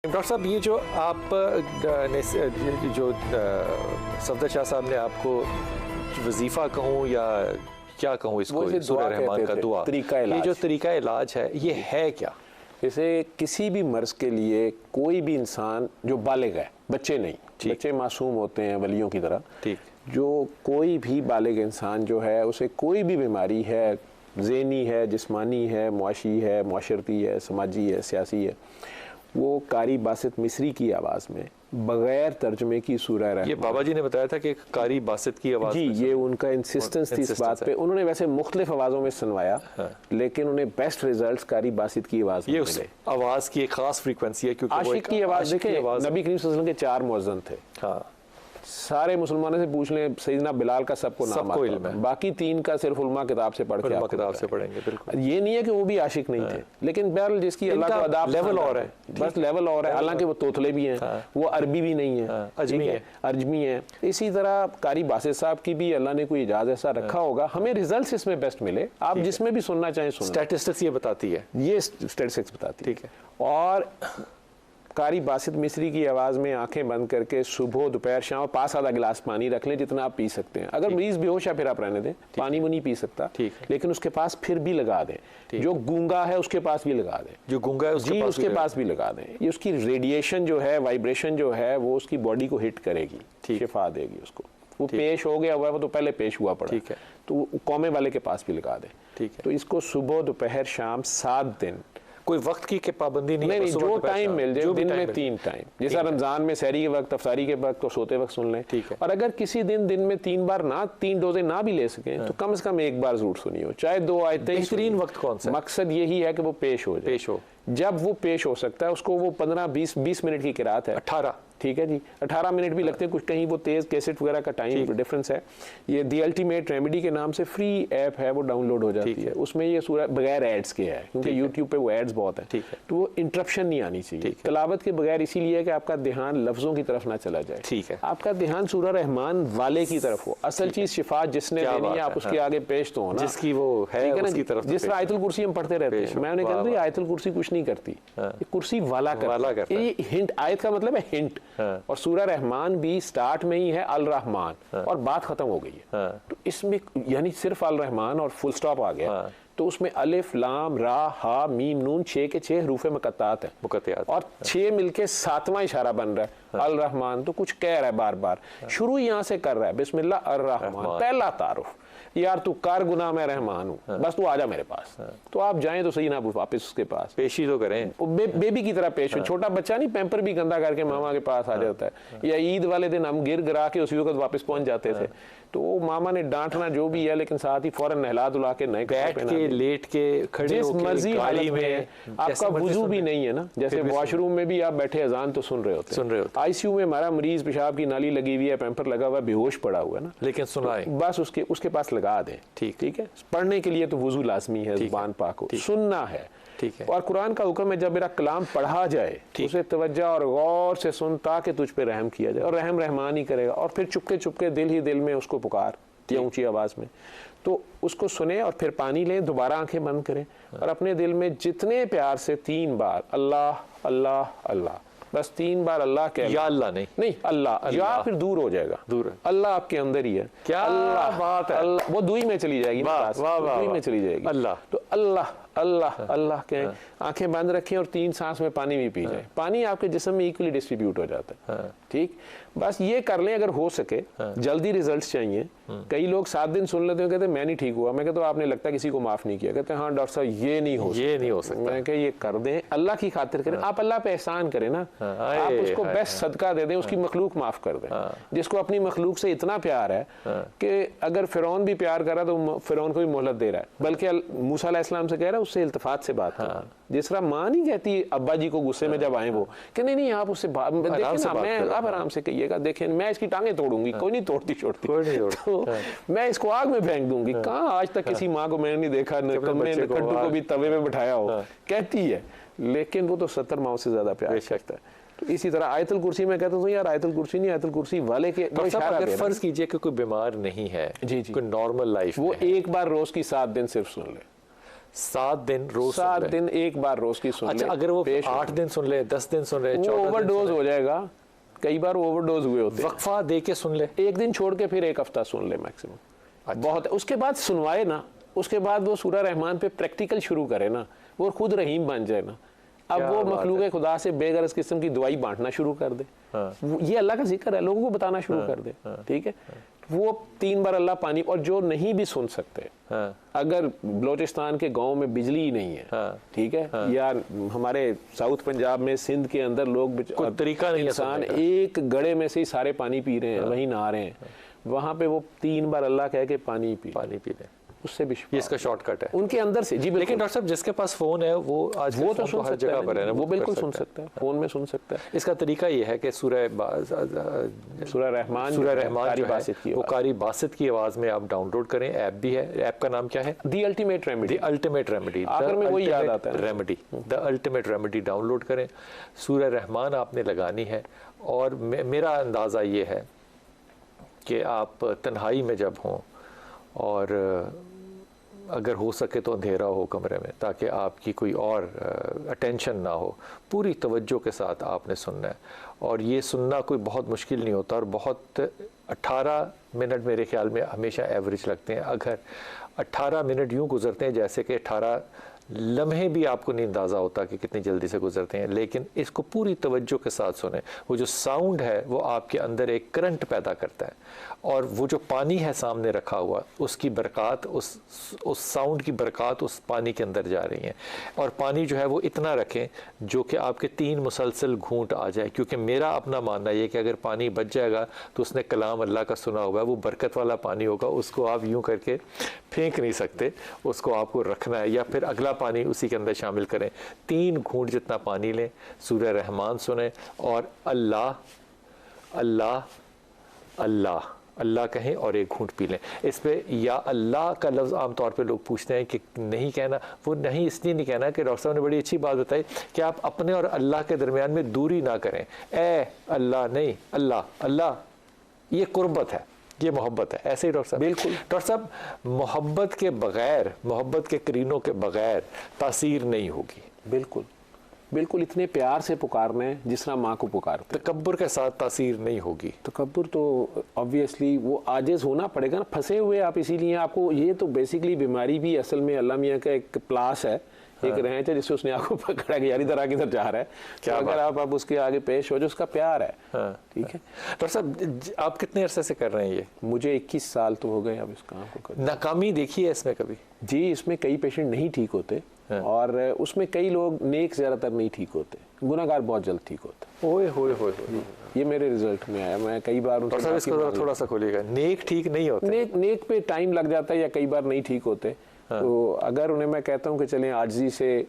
Doctor صاحب یہ جو آپ نے جو صفدر شاہ صاحب نے آپ کو وظیفہ کہوں یا کیا کہوں اس کو سورہ رحمان کا دعا، یہ جو طریقہ علاج ہے یہ ہے کیا؟ جیسے کسی بھی مرض کے لیے کوئی بھی انسان جو بالغ ہے، بچے نہیں، بچے معصوم ہوتے ہیں ولیوں کی طرح، جو کوئی بھی بالغ انسان جو ہے اسے کوئی بھی بیماری ہے، ذہنی ہے، جسمانی ہے، معاشی ہے، معاشرتی ہے، سماجی ہے، سیاسی ہے، وہ قاری باسط مصری کی آواز میں بغیر ترجمے کی سورہ رحمان، یہ بابا جی نے بتایا تھا کہ قاری باسط کی آواز، جی یہ ان کا انسسٹنس تھی اس بات پہ. انہوں نے ویسے مختلف آوازوں میں سنوایا لیکن انہیں بیسٹ ریزلٹس قاری باسط کی آواز میں ملے. آواز کی ایک خاص فریکوینسی ہے کیونکہ عاشق کی آواز. دیکھیں نبی کریم صلی اللہ علیہ وسلم کے 4 مؤذن تھے، سارے مسلمانوں سے پوچھ لیں، سیدنا بلال کا سب کو نام آتا ہے، باقی 3 کا صرف علماء کتاب سے پڑھ کے کتاب سے پڑھیں گے. بالکل یہ نہیں ہے کہ وہ بھی عاشق نہیں تھے، لیکن بہرحال جس کی اللہ کا اداب لیول اور ہے، بس لیول اور ہے. حالانکہ وہ توتلے بھی ہیں، وہ عربی بھی نہیں ہیں، اجمی ہیں. اسی طرح قاری باسط صاحب کی بھی اللہ نے کوئی اجازت ایسا رکھا ہوگا، ہمیں ریزلٹس اس میں بیسٹ ملے. آپ جس میں بھی سننا چاہیں سنیں. اسٹیٹسٹکس یہ بتاتی ہے، یہ اسٹیٹسٹکس بتاتی ہے. اور قاری باسط مصری کی آواز میں آنکھیں بند کر کے صبح دوپہر شام پاس آدھا گلاس پانی رکھ لیں جتنا آپ پی سکتے ہیں. اگر مریض بے ہوش ہے پھر آپ رہنے دیں، پانی وہ نہیں پی سکتا، لیکن اس کے پاس پھر بھی لگا دیں. جو گونگا ہے اس کے پاس بھی لگا دیں، جو گونگا ہے اس کے پاس بھی لگا دیں. یہ اس کی ریڈیشن جو ہے، وائبریشن جو ہے، وہ اس کی باڈی کو ہٹ کرے گی، شفا دے گی اس کو. وہ پیش ہو گیا ہوا ہے، وہ تو پہلے پیش ہوا پڑا، تو قومے والے کے پاس بھی لگا دیں. تو اس کو صبح دوپہر شام 7 دن، کوئی وقت کی پابندی نہیں، جو ٹائم مل جائے. دن میں 3 ٹائم، جیسا رمضان میں سحری کے وقت، افطاری کے وقت اور سوتے وقت سن لیں. اور اگر کسی دن میں 3 بار نہ 3 ڈوزیں نہ بھی لے سکیں تو کم از کم 1 بار ضرور سنی ہو، چاہے 2 آیتیں. بہترین وقت کون سا؟ مقصد یہی ہے کہ وہ پیش ہو جائے. جب وہ پیش ہو سکتا ہے اس کو، وہ 15-20 منٹ کی قرات ہے، 18 ٹھیک ہے جی، 18 منٹ بھی لگتے ہیں کچھ، کہیں وہ تیز کیسٹ وغیرہ کا ٹائم ڈیفرنس ہے. یہ دی الٹیمیٹ ریمیڈی کے نام سے فری ایپ ہے، وہ ڈاؤن لوڈ ہو جاتی ہے. اس میں یہ سورہ بغیر ایڈز کے ہے، کیونکہ یوٹیوب پہ وہ ایڈز بہت ہیں، تو وہ انٹرپشن نہیں آنی چاہیے. تلاوت کے بغیر اسی لیے کہ آپ کا دھیان لفظوں کی طرف نہ چلا جائے، آپ کا دھیان سورہ رحمان والے کی طرف ہو. اصل چیز شفا جس نے دینی ہے، آپ اس کے آگے پیش تو ہونا، جس کی وہ ہے اس کی طرف. جس طرح آیت الکرسی ہم پڑھتے رہتے ہیں، میں نے کہا تھا یہ آیت الکرسی کچھ نہیں کرتی، یہ کرسی والا کرتا ہے. یہ ہنٹ، آیت کا مطلب ہے ہنٹ. اور سورہ رحمان بھی سٹارٹ میں ہی ہے الرحمن اور بات ختم ہو گئی ہے. تو اس میں یعنی صرف الرحمن اور فل سٹاپ آ گیا، تو اس میں الف لام را ہا میم نون 6 کے 6 حروف مقطعات ہیں، اور 6 مل کے 7واں اشارہ بن رہا ہے الرحمن. تو کچھ کہہ رہا ہے بار بار، شروع یہاں سے کر رہا ہے، بسم اللہ الرحمن، پہلا تعارف، یار تو کار گناہ میں رحمان ہوں، بس تو آجا میرے پاس. تو آپ جائیں تو صحیح نہ واپس اس کے پاس پیشی تو کریں، بیبی کی طرح پیش ہو. چھوٹا بچہ نہیں پیمپر بھی گندا کر کے ماما کے پاس آ جاتا ہے، یا عید والے دن ہم گر گرا کے اسی وقت واپس پہنچ جاتے تھے، تو وہ ماما نے ڈانٹنا جو بھی ہے، لیکن ساتھ ہی فوراً نہلا دھلا کے نئے بیٹھ کے لیٹ کے کھڑے ہو کے مرضی حالت میں. آپ کا وضو بھی نہیں ہے نا، جیسے واش روم میں بھی آپ بیٹھے اذان تو سن رہے ہوتے. آئی سی یو میں ہمارا مریض پیشاب کی نالی لگی ہوئی ہے، پیمپر لگا ہوا ہے، بے ہوش پڑا ہوا ہے نا، لیکن سنائیں بس اس کے پاس لگا دیں. ٹھیک ہے، پڑھنے کے لیے تو وضو لازمی ہے، زبان پاک ہو، سننا ہے. اور قرآن کا حکم ہے جب میرا کلام پڑھا جائے اسے توجہ اور غور سے سن تاکہ تجھ پہ رحم کیا جائے، اور رحم رحمان ہی کرے گا. اور پھر چپ کے دل ہی دل میں اس کو پکار اونچی آواز میں، تو اس کو سنیں اور پھر پانی لیں، دوبارہ آنکھیں بند کریں اور اپنے دل میں جتنے پیار سے 3 بار اللہ اللہ اللہ، بس 3 بار اللہ کہہ، یا اللہ نہیں اللہ، یا پھر دور ہو جائے گا، دور اللہ آپ کے اندر ہی ہے. کیا بات ہے، وہ دوئی میں چلی جائے گی، دوئی میں چلی جائے گی اللہ. تو اللہ اللہ اللہ کہیں، آنکھیں بند رکھیں اور 3 سانس میں پانی بھی پی جائیں. پانی آپ کے جسم میں ایکولی ڈسٹریبیوٹ ہو جاتا ہے. ٹھیک، بس یہ کر لیں اگر ہو سکے. جلدی ریزلٹس چاہیے. کئی لوگ 7 دن سن لیتے ہیں، کہتے ہیں میں نہیں ٹھیک ہوا. میں کہتا ہوں آپ نے لگتا کسی کو معاف نہیں کیا. کہتے ہیں ہاں ڈاکٹر صاحب یہ نہیں ہو سکتا. میں کہ یہ کر دیں، اللہ کی خاطر کریں. آپ اللہ پہ احسان کریں نا، آپ اس کو بیسٹ صدقہ دے دیں، اس کی مخلوق معاف کر دیں. جس کو اپنی مخلوق سے اتنا پیار ہے کہ اگر فرعون بھی پیار کر رہا تو فرعون کو بھی مہلت دے رہا ہے، بلکہ موسیٰ علیہ السلام سے کہہ رہا ہے اس سے التفات سے بات. جس طرح ماں نہیں کہتی ابا جی کو غصے میں جب آئیں وہ کہ نہیں آپ اس سے آپ آرام سے کہیے گا، دیکھیں میں اس کی ٹانگیں توڑوں گی. کوئی نہیں توڑتی چھوڑتی، میں اس کو آگ میں پھینک دوں گی. کہاں آج تک کسی ماں کو میں نے نہیں دیکھا کھٹو کو بھی توے میں بٹھایا ہو، کہتی ہے، لیکن وہ تو 70 ماؤں سے زیادہ پیار کرتا ہے. تو اسی طرح آیت الکرسی میں کہتا ہوں یار آیت الکرسی نہیں، آیت الکرسی والے کے اگر فرض کیجئے کہ کوئی بیمار نہیں ہے، کوئی نارمل لائف، وہ 1 بار روز کی 7 دن صرف سن لے. 7 دن روز 7 دن ایک بار روز کی سن لیں. اچھا اگر وہ 8 دن سن لے 10 دن سن رہے وہ اوور ڈوز ہو جائے گا. کئی بار اوور ڈوز ہوئے ہوتے ہیں. وقفہ دے کے سن لے, ایک دن چھوڑ کے پھر ایک ہفتہ سن لے میکسیمم, بہت ہے. اس کے بعد سنوائے نا, اس کے بعد وہ سورہ رحمان پہ پریکٹیکل شروع کرے نا, وہ خود رحیم بن جائے نا. اب وہ مخلوق خدا سے بے غرض قسم کی دعائی بانٹنا شروع کر دے. یہ اللہ کا ذکر ہے, لوگوں کو بتانا شروع کر دے. ٹھیک ہے, وہ 3 بار اللہ پانی. اور جو نہیں بھی سن سکتے, اگر بلوچستان کے گاؤں میں بجلی ہی نہیں ہے, ٹھیک ہے, یا ہمارے ساؤتھ پنجاب میں سندھ کے اندر لوگ طریقہ نہیں, انسان ایک گڑھے میں سے ہی سارے پانی پی رہے ہیں, وہیں نہا رہے ہیں, وہاں پہ وہ 3 بار اللہ کہہ کے پانی پی لیں, اس سے بھی یہ اس کا شارٹ کٹ ہے ان کے اندر سے. جی لیکن ڈاکٹر صاحب جس کے پاس فون ہے وہ آج وہ تو سن سکتا ہے, وہ بالکل سن سکتا ہے, فون میں سن سکتا ہے. اس کا طریقہ یہ ہے کہ سورہ رحمان جو ہے وہ قاری باسط کی آواز میں آپ ڈاؤن لوڈ کریں. ایپ بھی ہے, ایپ کا نام کیا ہے؟ The ultimate remedy. The ultimate remedy, آخر میں وہی یاد آتا ہے, remedy, the ultimate remedy download کریں. سورہ رحمان آپ نے لگانی ہے. اور میرا اندازہ یہ ہے کہ آپ تنہائی میں جب ہوں اور اگر ہو سکے تو اندھیرا ہو کمرے میں, تاکہ آپ کی کوئی اور اٹینشن نہ ہو, پوری توجہ کے ساتھ آپ نے سننا ہے. اور یہ سننا کوئی بہت مشکل نہیں ہوتا, اور بہت 18 منٹ میرے خیال میں ہمیشہ ایوریج لگتے ہیں. اگر 18 منٹ یوں گزرتے ہیں جیسے کہ 18 لمحے بھی آپ کو نہیں اندازہ ہوتا کہ کتنی جلدی سے گزرتے ہیں, لیکن اس کو پوری توجہ کے ساتھ سنیں. وہ جو ساؤنڈ ہے وہ آپ کے اندر ایک کرنٹ پیدا کرتا ہے, اور وہ جو پانی ہے سامنے رکھا ہوا, اس کی برکات, اس ساؤنڈ کی برکات اس پانی کے اندر جا رہی ہیں. اور پانی جو ہے وہ اتنا رکھیں جو کہ آپ کے 3 مسلسل گھونٹ آ جائے, کیونکہ میرا اپنا ماننا یہ کہ اگر پانی بچ جائے گا تو اس نے کلام اللہ کا سنا ہوا ہے, وہ برکت والا پانی ہوگا, اس کو آپ یوں کر کے پھینک نہیں سکتے, اس کو آپ کو رکھنا ہے, یا پھر اگلا پانی اسی کے اندر شامل کریں. 3 گھونٹ جتنا پانی لیں, سورہ رحمان سنیں, اور اللہ اللہ اللہ اللہ کہیں اور ایک گھونٹ پی لیں. اس پہ یا اللہ کا لفظ عام طور پہ لوگ پوچھتے ہیں کہ نہیں کہنا, وہ نہیں اس لیے نہیں کہنا کہ ڈاکٹر صاحب نے بڑی اچھی بات بتائی کہ آپ اپنے اور اللہ کے درمیان میں دوری نہ کریں. اے اللہ نہیں, اللہ اللہ, یہ قربت ہے, یہ محبت ہے. ایسے ہی ڈاکٹر صاحب بالکل. ڈاکٹر صاحب محبت کے بغیر, محبت کے کرینوں کے بغیر تاثیر نہیں ہوگی. بالکل بالکل, اتنے پیار سے پکارنا ہے جس طرح ماں کو پکارتے. تکبر کے ساتھ تاثیر نہیں ہوگی. تکبر تو آبویسلی وہ عاجز ہونا پڑے گا نا, پھنسے ہوئے آپ, اسی لیے آپ کو یہ تو بیسیکلی بیماری بھی اصل میں اللہ میاں کا ایک پلاس ہے, ایک رینچ ہے جس سے اس نے آپ کو پکڑا کہ یاری طرح کدھر جا رہا ہے. کیا اگر آپ اس کے آگے پیش ہو جو اس کا پیار ہے. ٹھیک ہے ڈاکٹر صاحب, آپ کتنے عرصے سے کر رہے ہیں یہ؟ مجھے 21 سال تو ہو گئے اب اس کام کو. ناکامی دیکھی ہے اس میں کبھی؟ جی, اس میں کئی پیشنٹ نہیں ٹھیک ہوتے, اور اس میں کئی لوگ نیک زیادہ تر نہیں ٹھیک ہوتے, گناہگار بہت جلد ٹھیک ہوتے. اوئے ہوئے ہوئے, یہ میرے رزلٹ میں آیا. میں کئی بار اس کو تھوڑا سا کھولیے گا. نیک ٹھیک نہیں ہوتے, نیک پہ ٹائم لگ جاتا ہے, یا کئی بار نہیں ٹھیک ہوتے. تو اگر انہیں میں کہتا ہوں کہ چلیں عاجزی سے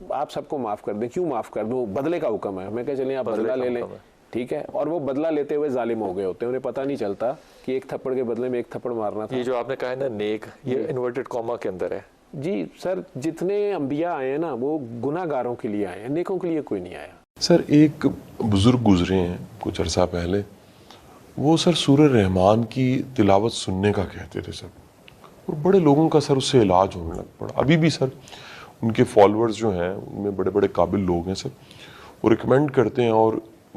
آپ سب کو معاف کر دیں, کیوں معاف کر دوں, بدلے کا حکم ہے, میں کہا چلیں آپ بدلہ لے لیں. ٹھیک ہے, اور وہ بدلہ لیتے ہوئے ظالم ہو گئے ہوتے ہیں, انہیں پتہ نہیں چلتا کہ ایک تھپڑ کے بدلے میں ایک تھپڑ مارنا تھا. یہ جو آپ نے کہا ہے نا نیک, یہ انورٹڈ کاما کے اندر ہے. جی سر, جتنے انبیاء آئے ہیں نا وہ گناہ گاروں کے لیے آئے ہیں, نیکوں کے لیے کوئی نہیں آیا. سر ایک بزرگ گزرے ہیں کچھ عرصہ پہلے, وہ سر سورہ رحمان کی تلاوت سننے کا کہتے تھے سر, اور بڑے لوگوں کا سر اس سے علاج ہونے لگ پڑا. ابھی بھی سر ان کے فالوورز جو ہیں ان میں بڑے بڑے قابل لوگ ہیں سر, وہ ریکمینڈ کرتے ہیں, اور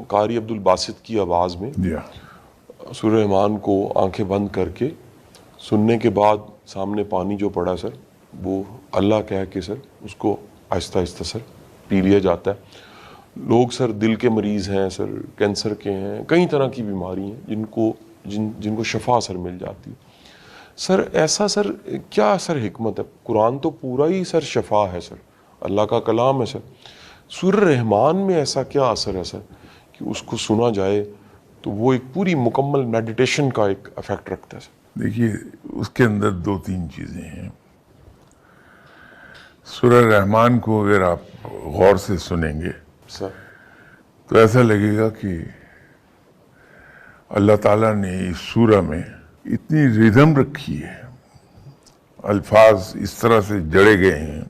قاری عبدالباسط کی آواز میں سورہ رحمان کو آنکھیں بند کر کے سننے کے بعد سامنے پانی جو پڑا سر وہ اللہ کہہ کے سر اس کو آہستہ آہستہ سر پی لیا جاتا ہے. لوگ سر دل کے مریض ہیں سر, کینسر کے ہیں, کئی طرح کی بیماری ہیں جن کو شفا سر مل جاتی ہے. سر ایسا سر کیا سر حکمت ہے؟ قرآن تو پورا ہی سر شفا ہے سر, اللہ کا کلام ہے سر. سورہ رحمان میں ایسا کیا اثر ہے سر کہ اس کو سنا جائے تو وہ ایک پوری مکمل میڈیٹیشن کا ایک افیکٹ رکھتا ہے سر؟ دیکھیے اس کے اندر 2-3 چیزیں ہیں. سورہ رحمان کو اگر آپ غور سے سنیں گے سر تو ایسا لگے گا کہ اللہ تعالیٰ نے اس سورہ میں اتنی ریدم رکھی ہے, الفاظ اس طرح سے جڑے گئے ہیں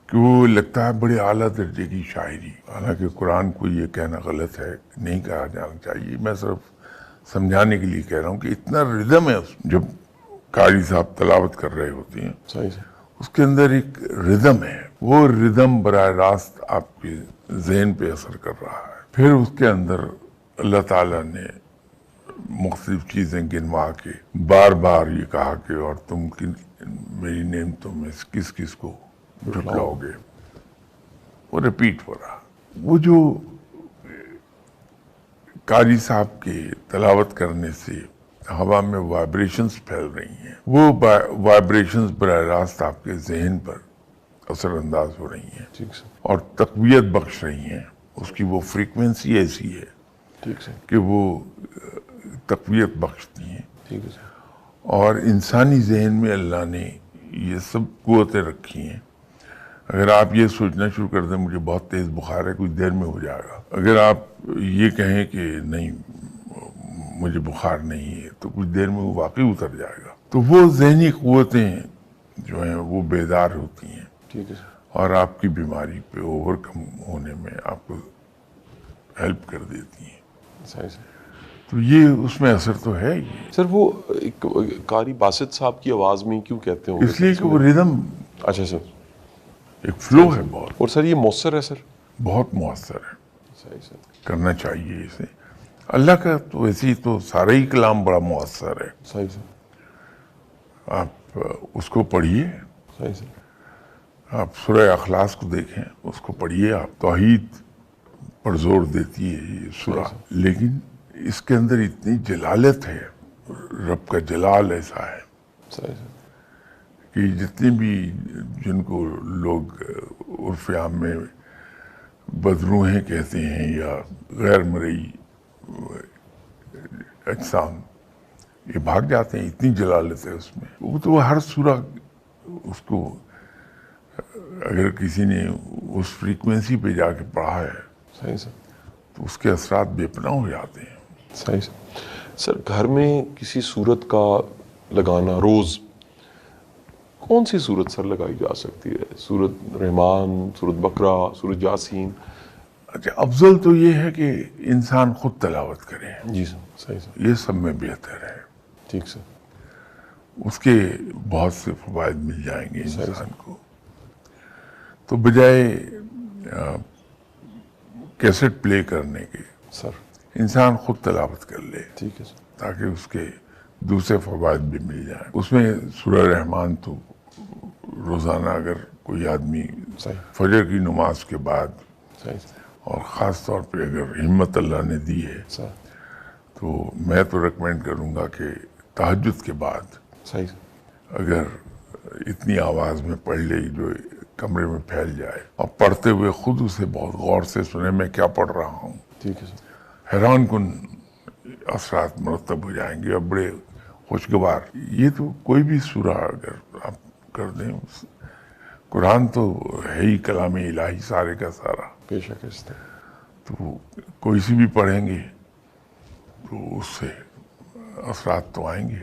کہ وہ لگتا ہے بڑے اعلیٰ درجے کی شاعری. حالانکہ قرآن کو یہ کہنا غلط ہے, نہیں کہا جانا چاہیے, میں صرف سمجھانے کے لیے کہہ رہا ہوں کہ اتنا ردم ہے. جب قاری صاحب تلاوت کر رہے ہوتے ہیں صحیح سے اس کے اندر ایک ردم ہے، وہ ردم براہ راست آپ کے ذہن پہ اثر کر رہا ہے. پھر اس کے اندر اللہ تعالیٰ نے مختلف چیزیں گنوا کے بار بار یہ کہا کہ اور تم میری نعمتوں میں کس کس کو جھٹلاؤ گے، وہ ریپیٹ ہو رہا. وہ جو قاری صاحب کے تلاوت کرنے سے ہوا میں وائبریشنز پھیل رہی ہیں، وہ وائبریشنز براہ راست آپ کے ذہن پر اثر انداز ہو رہی ہیں اور تقویت بخش رہی ہیں. اس کی وہ فریکوینسی ایسی ہے کہ وہ تقویت بخشتی ہیں. اور انسانی ذہن میں اللہ نے یہ سب قوتیں رکھی ہیں. اگر آپ یہ سوچنا شروع کر دیں مجھے بہت تیز بخار ہے، کچھ دیر میں ہو جائے گا، اگر آپ یہ کہیں کہ نہیں مجھے بخار نہیں ہے، تو کچھ دیر میں وہ واقعی اتر جائے گا. تو وہ ذہنی قوتیں جو ہیں وہ بیدار ہوتی ہیں اور آپ کی بیماری پہ اوور کم ہونے میں آپ کو ہیلپ کر دیتی ہیں. تو یہ اس میں اثر تو ہے ہی. سر وہ قاری باسط صاحب کی آواز میں کیوں کہتے ہیں؟ اس لیے کہ وہ ردم، اچھا سر، ایک فلو ہے بہت. اور سر یہ مؤثر ہے؟ سر بہت مؤثر ہے، کرنا چاہیے اسے. اللہ کا تو ویسے ہی تو سارا ہی کلام بڑا مؤثر ہے. آپ اس کو پڑھیے، آپ سورہ اخلاص کو دیکھیں، اس کو پڑھیے. آپ توحید پر زور دیتی ہے یہ سورہ، لیکن اس کے اندر اتنی جلالت ہے، رب کا جلال ایسا ہے کہ جتنے بھی جن کو لوگ عرف عام میں بدروہیں کہتے ہیں یا غیر مرئی اجسام، یہ بھاگ جاتے ہیں، اتنی جلالت ہے اس میں. وہ تو ہر سورہ اس کو اگر کسی نے اس فریکوینسی پہ جا کے پڑھا ہے تو اس کے اثرات بے پناہ ہو جاتے ہیں. صحیح سر. گھر میں کسی صورت کا لگانا روز، کون سی صورت سر لگائی جا سکتی ہے؟ سورت رحمان، سورت بقرہ، سورت یاسین؟ اچھا، افضل تو یہ ہے کہ انسان خود تلاوت کرے. جی سر، صحیح سر. یہ سب میں بہتر ہے. ٹھیک سر. اس کے بہت سے فوائد مل جائیں گے انسان کو. تو بجائے کیسٹ پلے کرنے کے سر انسان خود تلاوت کر لے. ٹھیک ہے سر. تاکہ اس کے دوسرے فوائد بھی مل جائیں. اس میں سورہ رحمان تو روزانہ اگر کوئی آدمی فجر کی نماز کے بعد، اور خاص طور پہ اگر ہمت اللہ نے دی ہے تو میں تو ریکمینڈ کروں گا کہ تہجد کے بعد اگر اتنی آواز میں پڑھ لے جو کمرے میں پھیل جائے، اور پڑھتے ہوئے خود اسے بہت غور سے سنے میں کیا پڑھ رہا ہوں. ٹھیک ہے سر. حیران کن اثرات مرتب ہو جائیں گے اور بڑے خوشگوار. یہ تو کوئی بھی سورہ اگر آپ کر دیں، قرآن تو ہے ہی کلام الہی سارے کا سارا. بے شک اس طرح. تو کوئی سی بھی پڑھیں گے تو اس سے اثرات تو آئیں گے.